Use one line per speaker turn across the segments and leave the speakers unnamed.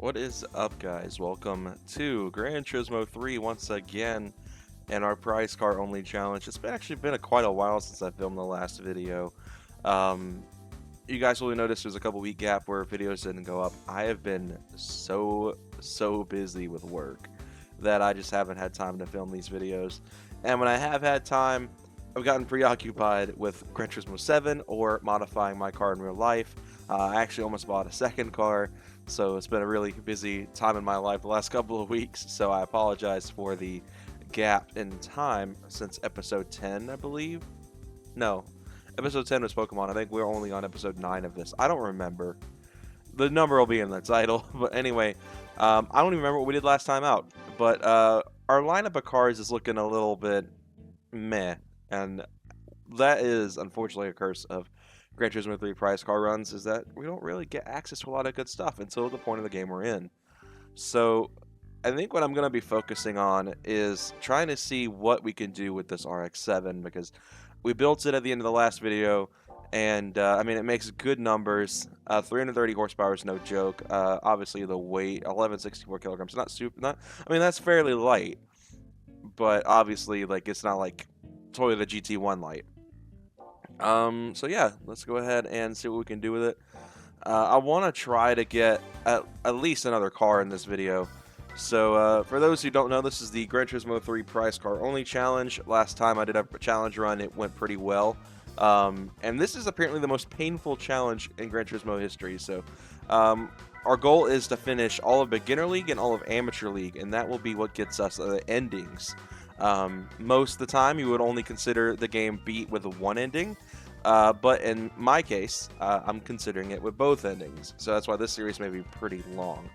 What is up, guys? Welcome to Gran Turismo 3 once again, and our prize car only challenge. It's actually been quite a while since I filmed the last video. You guys will notice there's a couple week gap where videos didn't go up. I have been so busy with work that I just haven't had time to film these videos. And when I have had time, I've gotten preoccupied with Gran Turismo 7 or modifying my car in real life. I actually almost bought a second car, so it's been a really busy time in my life the last couple of weeks, so I apologize for the gap in time since episode 10, I believe. No, episode 10 was Pokemon. I think we're only on episode 9 of this. I don't remember. The number will be in the title, but anyway, I don't even remember what we did last time out, but our lineup of cars is looking a little bit meh, and that is unfortunately a curse of Gran Turismo 3 prize car runs, is that we don't really get access to a lot of good stuff until the point of the game we're in. So I think what I'm going to be focusing on is trying to see what we can do with this RX-7, because we built it at the end of the last video, and I mean, it makes good numbers. 330 horsepower is no joke. Obviously the weight, 1164 kilograms, I mean, that's fairly light, but obviously, like, it's not like Toyota GT1 light. So yeah, let's go ahead and see what we can do with it. I want to try to get at least another car in this video. So for those who don't know, this is the Gran Turismo 3 prize car only challenge. Last time I did a challenge run, it went pretty well. And this is apparently the most painful challenge in Gran Turismo history. So our goal is to finish all of Beginner League and all of Amateur League, and that will be what gets us the endings. Most of the time, you would only consider the game beat with one ending, but in my case, I'm considering it with both endings, so that's why this series may be pretty long.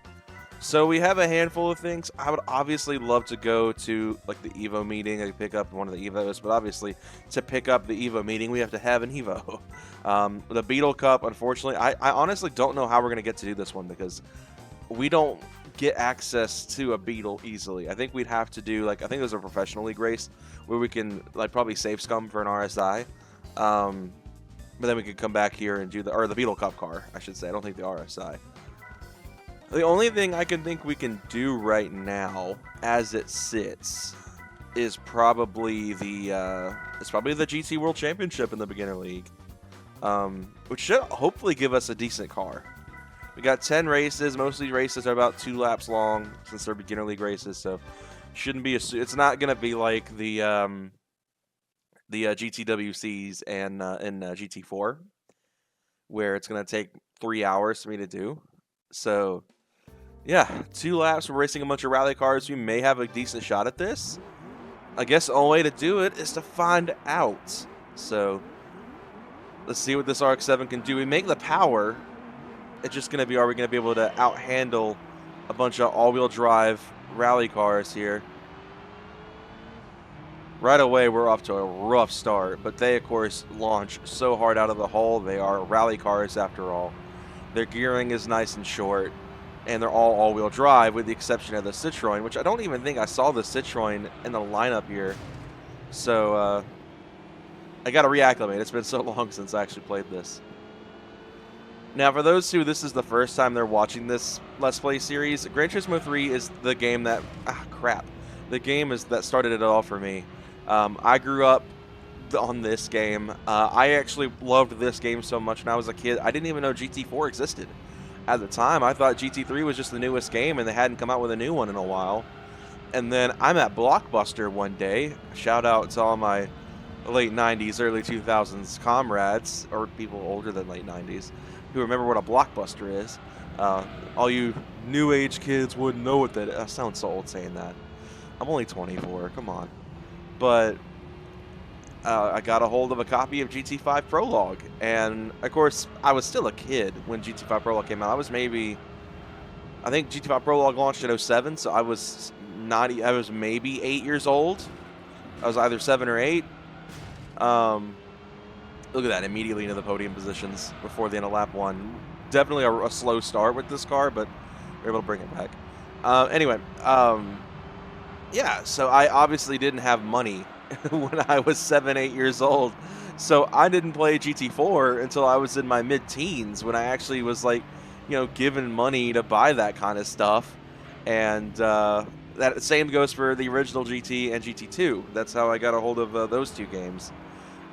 So we have a handful of things. I would obviously love to go to like the Evo meeting and pick up one of the Evos, but obviously to pick up the Evo meeting, we have to have an Evo. The Beetle Cup, unfortunately, I honestly don't know how we're going to get to do this one, because we don't get access to a Beetle easily. I think we'd have to do, like, I think there's a professional league race where we can, like, probably save scum for an RSI. But then we could come back here and do the Beetle Cup car, I should say. I don't think the RSI. The only thing I can think we can do right now, as it sits, is probably the GT World Championship in the Beginner League, which should hopefully give us a decent car. We got 10 races. Most of these races are about 2 laps long since they're Beginner League races, so shouldn't be it's not gonna be like the GTWCs and in GT4, where it's gonna take 3 hours for me to do. So yeah, 2 laps. We're racing a bunch of rally cars. We may have a decent shot at this. I guess the only way to do it is to find out. So let's see what this RX-7 can do. We make the power. It's just going to be, are we going to be able to out-handle a bunch of all-wheel drive rally cars here? Right away, we're off to a rough start, but they, of course, launch so hard out of the hole. They are rally cars, after all. Their gearing is nice and short, and they're all-wheel drive, with the exception of the Citroen, which I don't even think I saw the Citroen in the lineup here. So, I got to reacclimate. It's been so long since I actually played this. Now, for those who this is the first time they're watching this Let's Play series, Gran Turismo 3 is the game that... The game that started it all for me. I grew up on this game. I actually loved this game so much when I was a kid. I didn't even know GT4 existed. At the time, I thought GT3 was just the newest game and they hadn't come out with a new one in a while. And then I'm at Blockbuster one day. Shout out to all my late 90s, early 2000s comrades, or people older than late 90s, who remember what a Blockbuster is. All you new age kids wouldn't know what that is. I sound so old saying that. I'm only 24, come on. But I got a hold of a copy of GT5 Prologue, and of course I was still a kid when GT5 Prologue came out. I was maybe, I think GT5 Prologue launched in 07, so I was maybe 8 years old. I was either 7 or 8. Look at that, immediately into the podium positions before the end of lap 1. Definitely a slow start with this car, but we're able to bring it back. Anyway, yeah, so I obviously didn't have money when I was 7, 8 years old. So I didn't play GT4 until I was in my mid-teens, when I actually was like given money to buy that kind of stuff. And that same goes for the original GT and GT2. That's how I got a hold of those two games.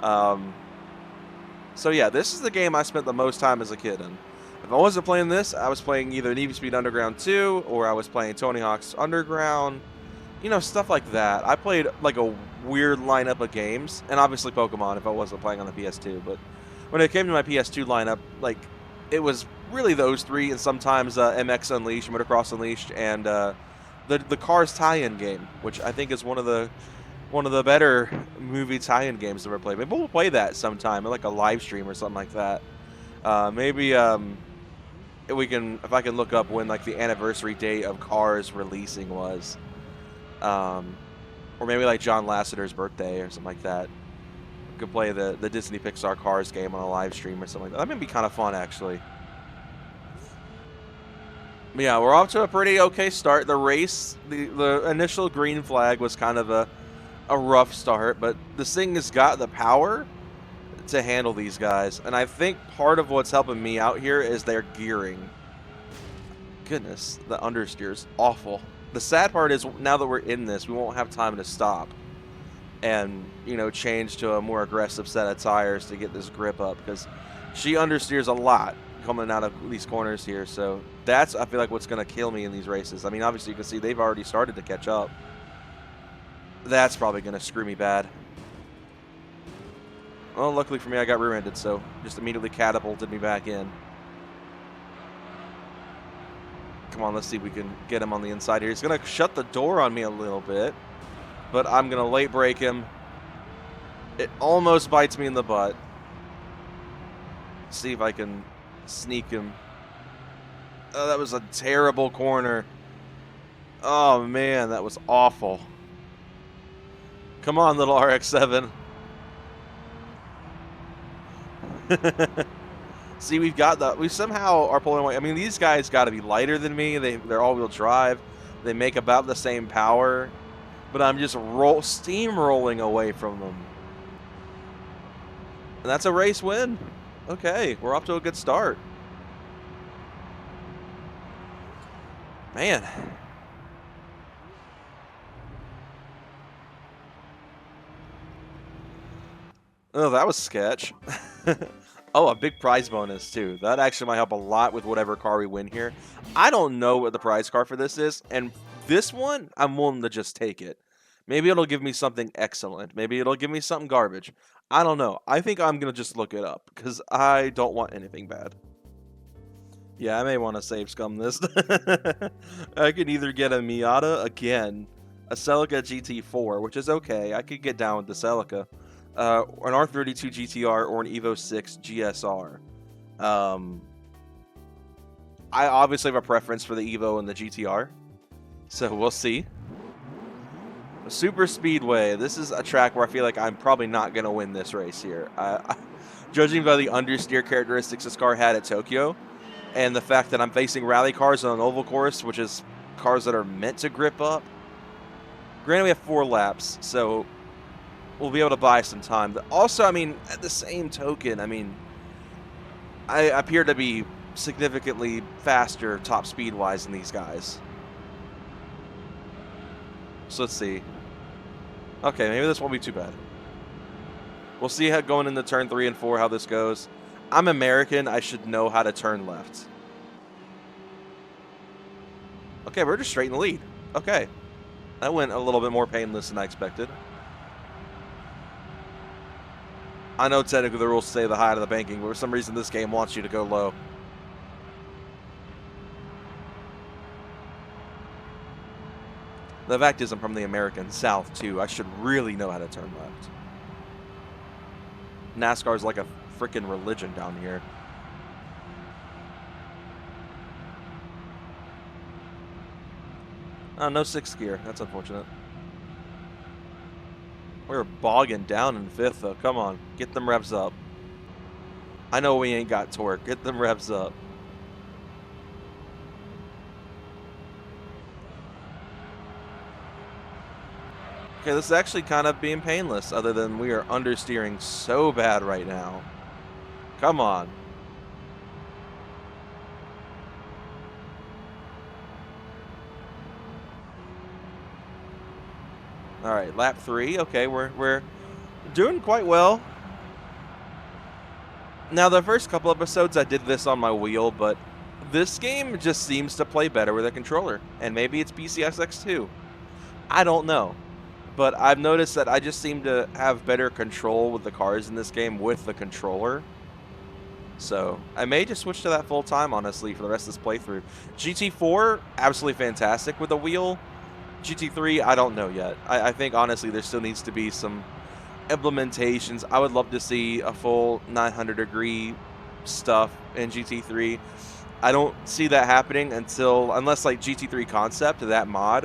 So yeah, this is the game I spent the most time as a kid in. If I wasn't playing this, I was playing either Need for Speed Underground 2 or I was playing Tony Hawk's Underground. Stuff like that. I played like a weird lineup of games, and obviously Pokemon if I wasn't playing on the PS2. But when it came to my PS2 lineup, like it was really those three, and sometimes MX Unleashed, Motocross Unleashed, and the Cars tie-in game, which I think is one of the better movie tie-in games I've ever played. Maybe we'll play that sometime, like a live stream or something like that. Maybe if I can look up when like the anniversary date of Cars releasing was. Or maybe like John Lasseter's birthday or something like that. We could play the Disney Pixar Cars game on a live stream or something like that. That might be kind of fun, actually. But yeah, we're off to a pretty okay start. The race, the initial green flag was kind of a rough start, but this thing has got the power to handle these guys. And I think part of what's helping me out here is their gearing. Goodness, the understeer's awful. The sad part is now that we're in this, we won't have time to stop and, change to a more aggressive set of tires to get this grip up, because she understeers a lot coming out of these corners here. So that's, I feel like, what's going to kill me in these races. I mean, obviously you can see they've already started to catch up. That's probably going to screw me bad. Well, luckily for me, I got rear-ended, so just immediately catapulted me back in. Come on, let's see if we can get him on the inside here. He's going to shut the door on me a little bit, but I'm going to late brake him. It almost bites me in the butt. See if I can sneak him. Oh, that was a terrible corner. Oh, man, that was awful. Come on, little RX-7. See, we somehow are pulling away. I mean, these guys got to be lighter than me. They're all-wheel drive. They make about the same power, but I'm just steamrolling away from them. And that's a race win. Okay, we're off to a good start. Man. Oh, that was sketch. Oh, a big prize bonus, too. That actually might help a lot with whatever car we win here. I don't know what the prize car for this is, and this one, I'm willing to just take it. Maybe it'll give me something excellent. Maybe it'll give me something garbage. I don't know. I think I'm going to just look it up, because I don't want anything bad. Yeah, I may want to save scum this. I could either get a Miata again, a Celica GT4, which is okay. I could get down with the Celica. An R32 GTR or an Evo 6 GSR. I obviously have a preference for the Evo and the GTR, so we'll see. Super Speedway. This is a track where I feel like I'm probably not going to win this race here. Judging by the understeer characteristics this car had at Tokyo, and the fact that I'm facing rally cars on an oval course, which is cars that are meant to grip up. Granted, we have 4 laps, so we'll be able to buy some time. But also, I mean, at the same token, I mean, I appear to be significantly faster top speed-wise than these guys. So let's see. Okay, maybe this won't be too bad. We'll see how going into turn 3 and 4 how this goes. I'm American. I should know how to turn left. Okay, we're just straight in the lead. Okay. That went a little bit more painless than I expected. I know technically the rules say the height of the banking, but for some reason this game wants you to go low. The fact is I'm from the American South, too. I should really know how to turn left. NASCAR's like a freaking religion down here. Oh, no 6th gear. That's unfortunate. We're bogging down in 5th, though. Come on. Get them revs up. I know we ain't got torque. Get them revs up. Okay, this is actually kind of being painless, other than we are understeering so bad right now. Come on. All right, lap 3. Okay, we're doing quite well. Now, the first couple episodes I did this on my wheel, but this game just seems to play better with a controller. And maybe it's PCSX2. I don't know. But I've noticed that I just seem to have better control with the cars in this game with the controller. So I may just switch to that full time, honestly, for the rest of this playthrough. GT4, absolutely fantastic with the wheel. GT3, I don't know yet. I think, honestly, there still needs to be some implementations. I would love to see a full 900-degree stuff in GT3. I don't see that happening unless like GT3 Concept, that mod,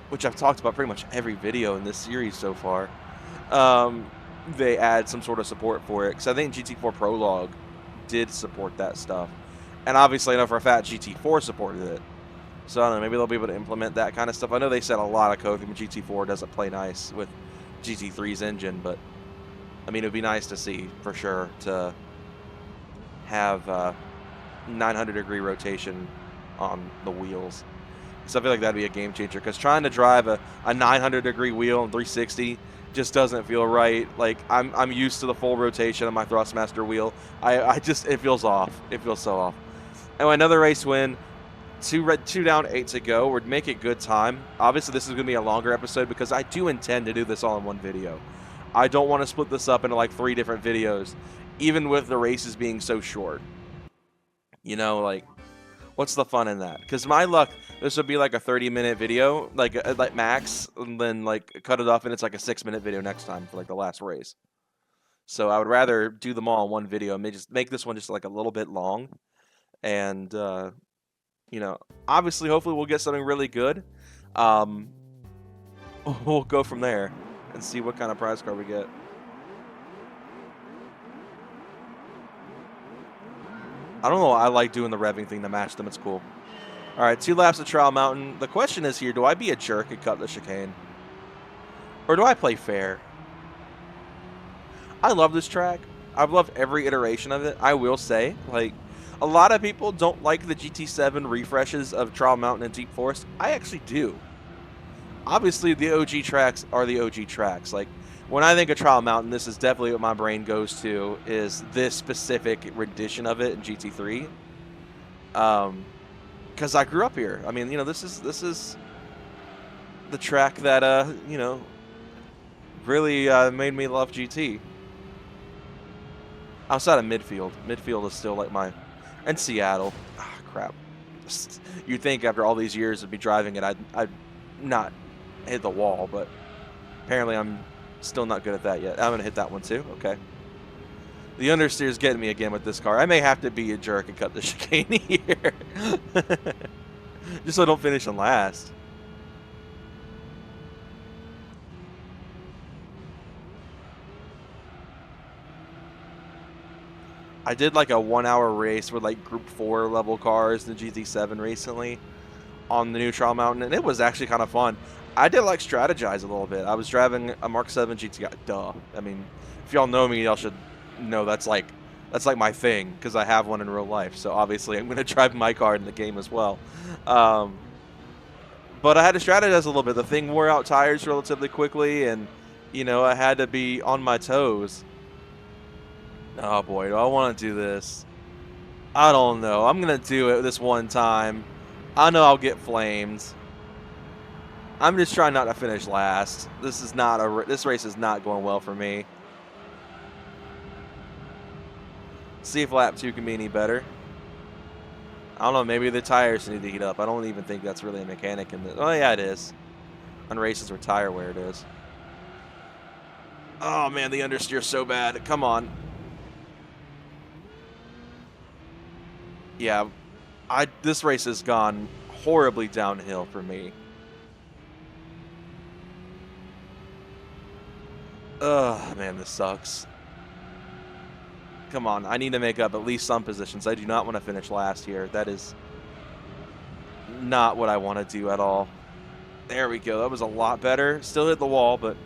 which I've talked about pretty much every video in this series so far, they add some sort of support for it. Because I think GT4 Prologue did support that stuff. And obviously, I know for a fact GT4 supported it. So I don't know, maybe they'll be able to implement that kind of stuff. I know they said a lot of code from GT4 doesn't play nice with GT3's engine, but I mean, it would be nice to see for sure to have 900-degree rotation on the wheels. So I feel like that'd be a game changer, because trying to drive a 900-degree wheel in 360 just doesn't feel right. Like I'm used to the full rotation of my Thrustmaster wheel. It feels off. It feels so off. Anyway, another race win. 2 down, 8 to go. We're making good time. Obviously, this is going to be a longer episode because I do intend to do this all in one video. I don't want to split this up into like 3 different videos, even with the races being so short. You know, like, what's the fun in that? Because my luck, this would be like a 30-minute video, like max, and then like cut it off, and it's like a 6-minute video next time for like the last race. So I would rather do them all in one video and just make this one just like a little bit long, and you know, obviously, hopefully we'll get something really good. We'll go from there and see what kind of prize card we get. I don't know. I like doing the revving thing to match them. It's cool. All right, 2 laps of Trial Mountain. The question is here, do I be a jerk and cut the chicane? Or do I play fair? I love this track. I've loved every iteration of it. I will say, like, a lot of people don't like the GT7 refreshes of Trial Mountain and Deep Forest. I actually do. Obviously, the OG tracks are the OG tracks. Like, when I think of Trial Mountain, this is definitely what my brain goes to, is this specific rendition of it in GT3. Because I grew up here. I mean, you know, this is the track that, you know, really made me love GT. Outside of midfield. Midfield is still like my... And Seattle. Ah, crap. You'd think after all these years of me driving it, I'd not hit the wall, but apparently I'm still not good at that yet. I'm going to hit that one too. Okay. The understeer is getting me again with this car. I may have to be a jerk and cut the chicane here. Just so I don't finish in last. I did like a 1-hour race with like Group 4 level cars in the GT7 recently on the new Trial Mountain, and it was actually kind of fun. I did like strategize a little bit. I was driving a Mark 7 GTI. Duh. I mean, if y'all know me, y'all should know that's like my thing, because I have one in real life. So obviously I'm going to drive my car in the game as well. But I had to strategize a little bit. The thing wore out tires relatively quickly, and, you know, I had to be on my toes. Oh boy, do I want to do this? I don't know. I'm going to do it this one time. I know I'll get flamed. I'm just trying not to finish last. This race is not going well for me. See if lap 2 can be any better. I don't know, maybe the tires need to heat up. I don't even think that's really a mechanic in this. Oh yeah, it is. On races where tire wear it is. Oh man, the understeer's so bad. Come on. Yeah, this race has gone horribly downhill for me. Ugh, man, this sucks. Come on, I need to make up at least some positions. I do not want to finish last here. That is not what I want to do at all. There we go. That was a lot better. Still hit the wall, but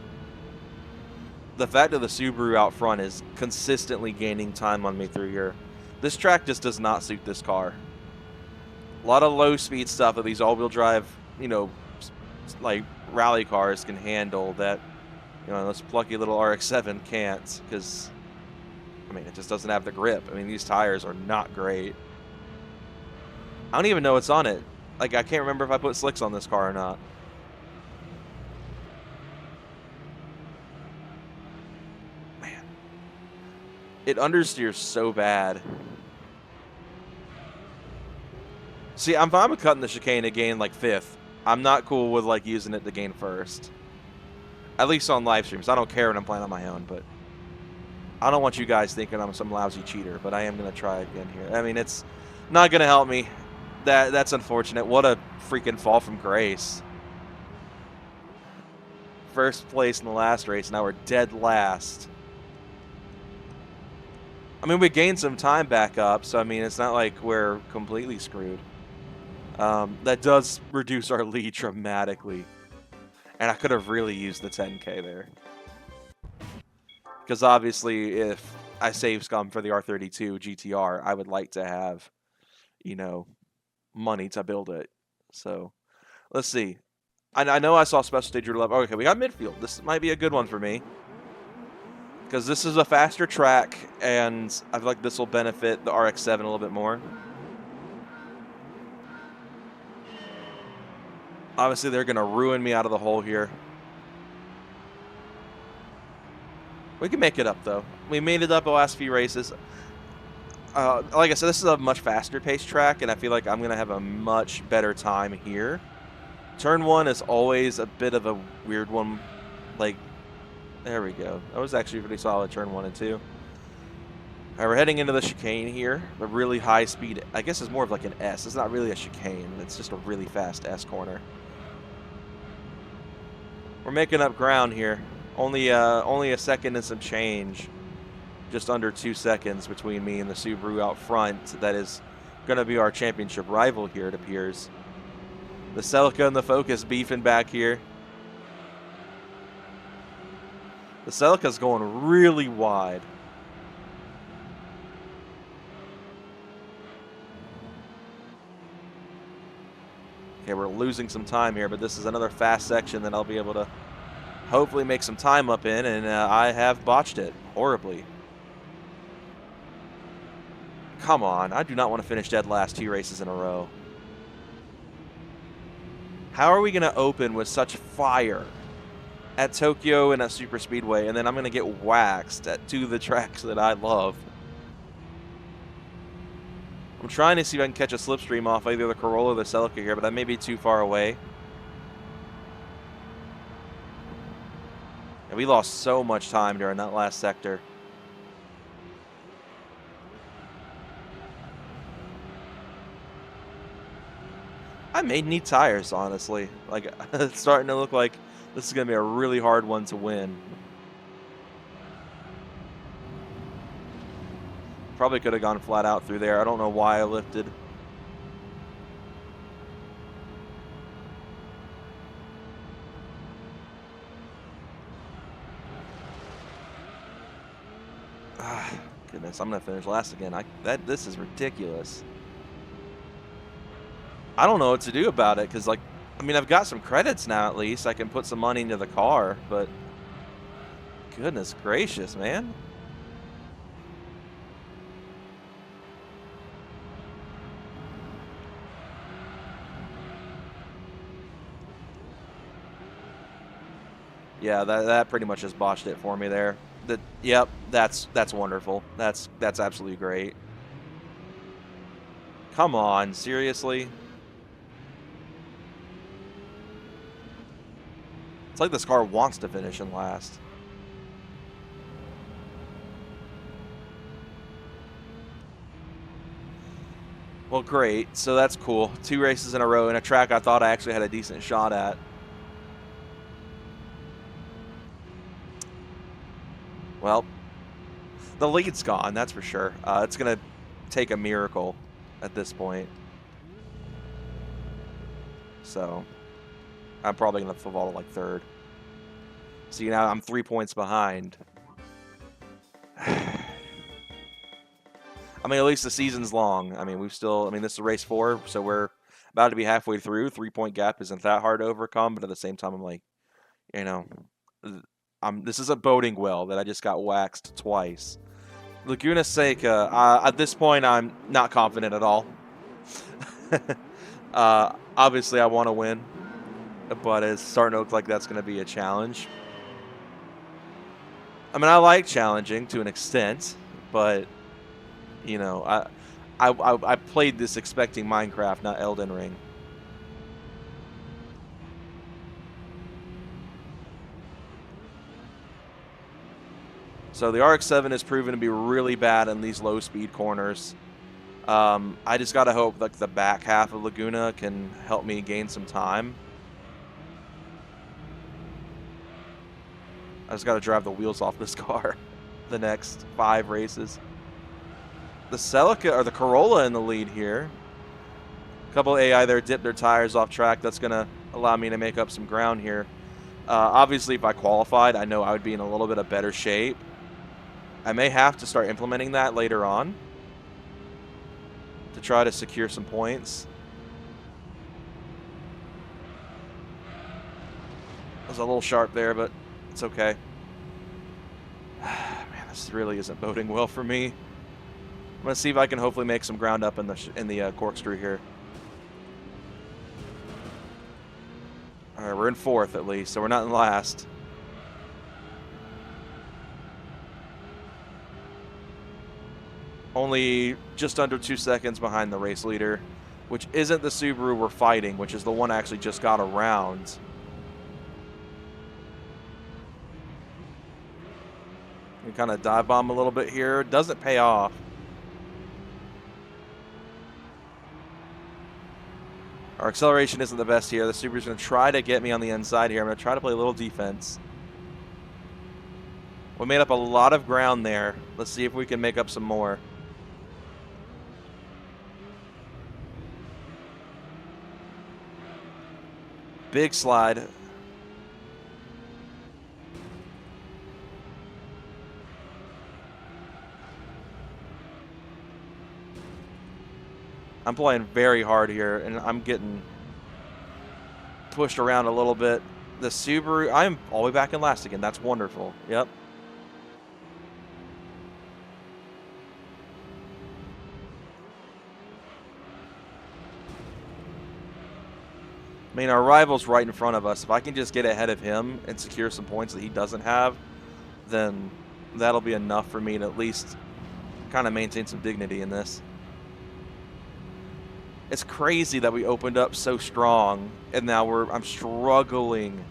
the fact that the Subaru out front is consistently gaining time on me through here. This track just does not suit this car. A lot of low-speed stuff that these all-wheel drive, you know, like rally cars can handle that, you know, this plucky little RX-7 can't, because I mean, it just doesn't have the grip. I mean, these tires are not great. I don't even know what's on it. Like, I can't remember if I put slicks on this car or not. Man, it understeers so bad. See, I'm fine with cutting the chicane to gain like 5th. I'm not cool with like using it to gain 1st. At least on live streams. I don't care when I'm playing on my own, but I don't want you guys thinking I'm some lousy cheater, but I am going to try again here. I mean, it's not going to help me. That's unfortunate. What a freaking fall from grace. First place in the last race. Now we're dead last. I mean, we gained some time back up, so I mean, it's not like we're completely screwed. That does reduce our lead dramatically. And I could have really used the 10K there. Because obviously, if I save scum for the R32 GTR, I would like to have, you know, money to build it. So, let's see. I know I saw special stage route 11. Okay, we got midfield. This might be a good one for me. Because this is a faster track, and I feel like this will benefit the RX-7 a little bit more. Obviously, they're going to ruin me out of the hole here. We can make it up, though. We made it up the last few races. Like I said, this is a much faster paced track, and I feel like I'm going to have a much better time here. Turn 1 is always a bit of a weird one. Like, there we go. That was actually pretty solid, turn 1 and 2. All right, we're heading into the chicane here. The really high speed, I guess it's more of like an S. It's not really a chicane. It's just a really fast S corner. We're making up ground here. Only a second and some change. Just under 2 seconds between me and the Subaru out front. That is going to be our championship rival here, it appears. The Celica and the Focus beefing back here. The Celica's going really wide. Okay, we're losing some time here, but this is another fast section that I'll be able to hopefully make some time up in, and I have botched it horribly. Come on, I do not want to finish dead last 2 races in a row. How are we going to open with such fire at Tokyo and at Super Speedway, and then I'm going to get waxed at 2 of the tracks that I love? I'm trying to see if I can catch a slipstream off either the Corolla or the Celica here, but that may be too far away. And we lost so much time during that last sector. I may need tires, honestly. Like, it's starting to look like this is going to be a really hard one to win. Probably could have gone flat out through there. I don't know why I lifted. Ah, goodness, I'm going to finish last again. This is ridiculous. I don't know what to do about it, because, like, I mean, I've got some credits now, at least. I can put some money into the car, but goodness gracious, man. Yeah, that pretty much just botched it for me there. Yep, that's wonderful. That's absolutely great. Come on, seriously? It's like this car wants to finish in last. Well, great. So that's cool. 2 races in a row in a track I thought I actually had a decent shot at. Well, the lead's gone, that's for sure. It's going to take a miracle at this point. So, I'm probably going to fall to like 3rd. See, now I'm 3 points behind. I mean, at least the season's long. I mean, this is race 4, so we're about to be halfway through. 3-point gap isn't that hard to overcome, but at the same time, I'm like, you know, this isn't boding well that I just got waxed twice. Laguna Seca, at this point, I'm not confident at all. Obviously, I want to win, but it's starting to look like that's going to be a challenge. I mean, I like challenging to an extent, but, you know, I played this expecting Minecraft, not Elden Ring. So the RX-7 has proven to be really bad in these low-speed corners. I just got to hope like the back half of Laguna can help me gain some time. I just got to drive the wheels off this car the next 5 races. The Celica or the Corolla in the lead here. A couple AI there dipped their tires off track. That's going to allow me to make up some ground here. Obviously, if I qualified, I know I would be in a little bit of better shape. I may have to start implementing that later on to try to secure some points. I was a little sharp there, but it's okay. Man, this really isn't boding well for me. I'm gonna see if I can hopefully make some ground up in the corkscrew here. All right, we're in 4th at least, so we're not in last. Only just under 2 seconds behind the race leader, which isn't the Subaru we're fighting, which is the one I actually just got around. We kind of dive bomb a little bit here. Doesn't pay off. Our acceleration isn't the best here. The Subaru's going to try to get me on the inside here. I'm going to try to play a little defense. We made up a lot of ground there. Let's see if we can make up some more. Big slide. I'm playing very hard here, and I'm getting pushed around a little bit. The Subaru, I'm all the way back in last again. That's wonderful. Yep. I mean, our rival's right in front of us. If I can just get ahead of him and secure some points that he doesn't have, then that'll be enough for me to at least kind of maintain some dignity in this. It's crazy that we opened up so strong, and now I'm struggling.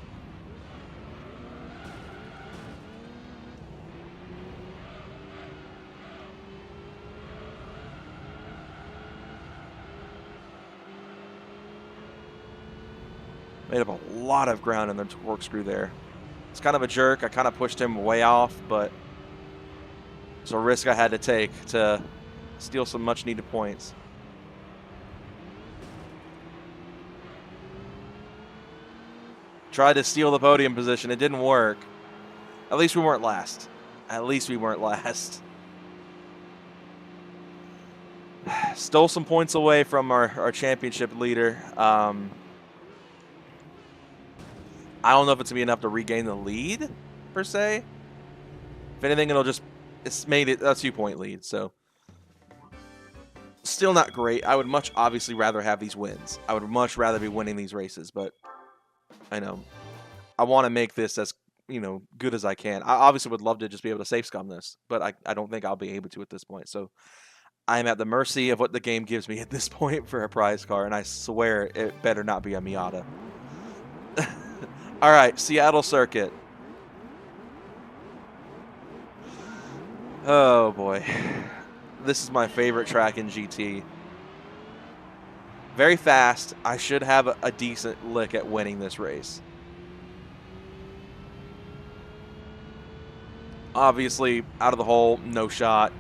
Made up a lot of ground in the corkscrew there. It's kind of a jerk. I kind of pushed him way off, but it's a risk I had to take to steal some much-needed points. Tried to steal the podium position. It didn't work. At least we weren't last. At least we weren't last. Stole some points away from our championship leader. I don't know if it's going to be enough to regain the lead, per se. If anything, it's made it a 2-point lead, so. Still not great. I would much obviously rather have these wins. I would much rather be winning these races, but I know. I want to make this as, good as I can. I obviously would love to just be able to safe scum this, but I don't think I'll be able to at this point. So I'm at the mercy of what the game gives me at this point for a prize car, and I swear it better not be a Miata. All right, Seattle Circuit. Oh, boy. This is my favorite track in GT. Very fast. I should have a decent lick at winning this race. Obviously, out of the hole, no shot.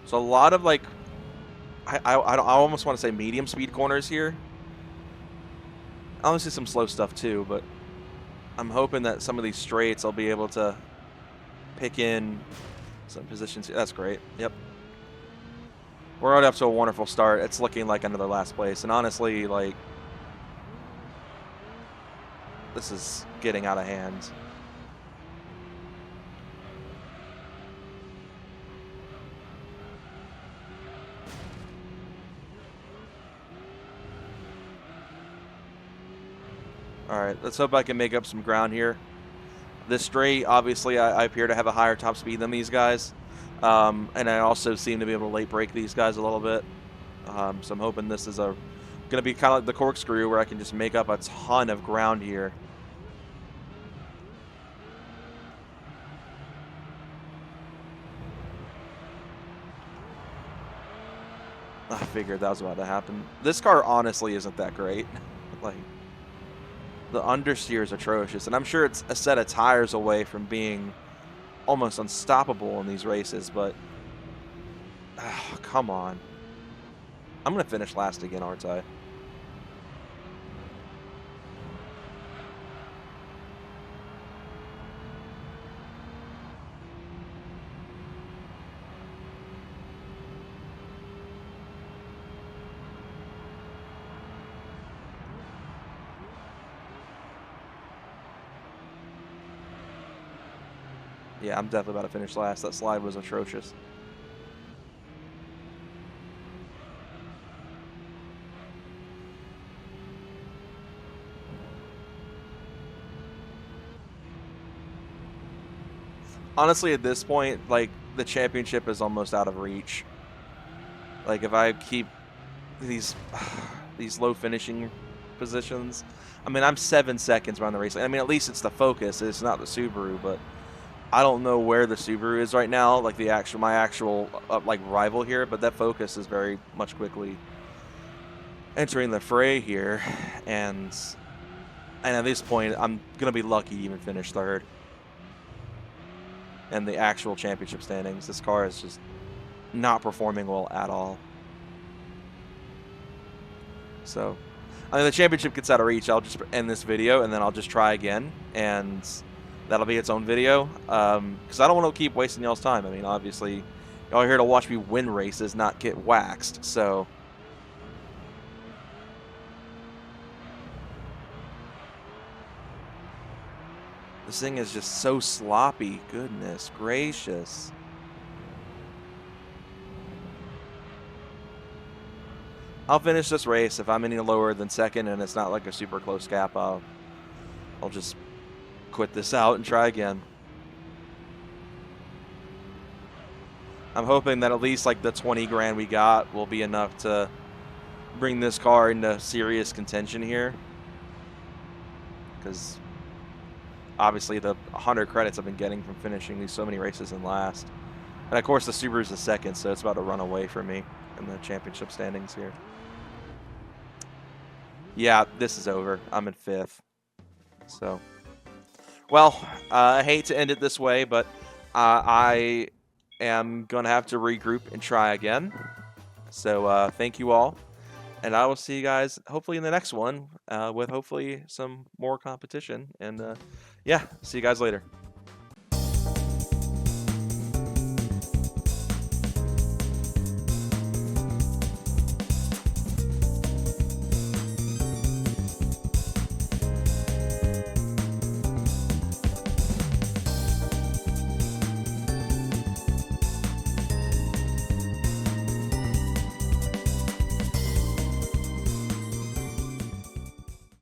So a lot of I almost want to say medium speed corners here. I want to see some slow stuff too, but I'm hoping that some of these straights I'll be able to pick in some positions. That's great. Yep. We're already up to a wonderful start. It's looking like another last place. And honestly, like, this is getting out of hand. All right, let's hope I can make up some ground here. This straight, obviously, I appear to have a higher top speed than these guys. And I also seem to be able to late break these guys a little bit. So I'm hoping this is going to be kind of like the corkscrew where I can just make up a ton of ground here. I figured that was about to happen. This car honestly isn't that great. Like, the understeer is atrocious, and I'm sure it's a set of tires away from being almost unstoppable in these races, but come on. I'm going to finish last again, aren't I? Yeah, I'm definitely about to finish last. That slide was atrocious. Honestly, at this point, like, the championship is almost out of reach. Like, if I keep these low finishing positions, I mean, I'm 7 seconds around the race. I mean, at least it's the Focus. It's not the Subaru, but I don't know where the Subaru is right now, like my actual like rival here, but that Focus is very much quickly entering the fray here, and at this point, I'm gonna be lucky to even finish third. And the actual championship standings, this car is just not performing well at all. So, I mean, the championship gets out of reach. I'll just end this video, and then I'll just try again, and that'll be its own video, because I don't want to keep wasting y'all's time. I mean, obviously, y'all are here to watch me win races, not get waxed, so. This thing is just so sloppy. Goodness gracious. I'll finish this race. If I'm any lower than second and it's not like a super close gap, I'll just quit this out and try again. I'm hoping that at least like the 20 grand we got will be enough to bring this car into serious contention here. Because obviously the 100 credits I've been getting from finishing these so many races in last. And of course the Subaru's the second, so it's about to run away from me in the championship standings here. Yeah, this is over. I'm in 5th. So, well, I hate to end it this way, but I am going to have to regroup and try again. So thank you all. And I will see you guys hopefully in the next one with hopefully some more competition. And yeah, see you guys later.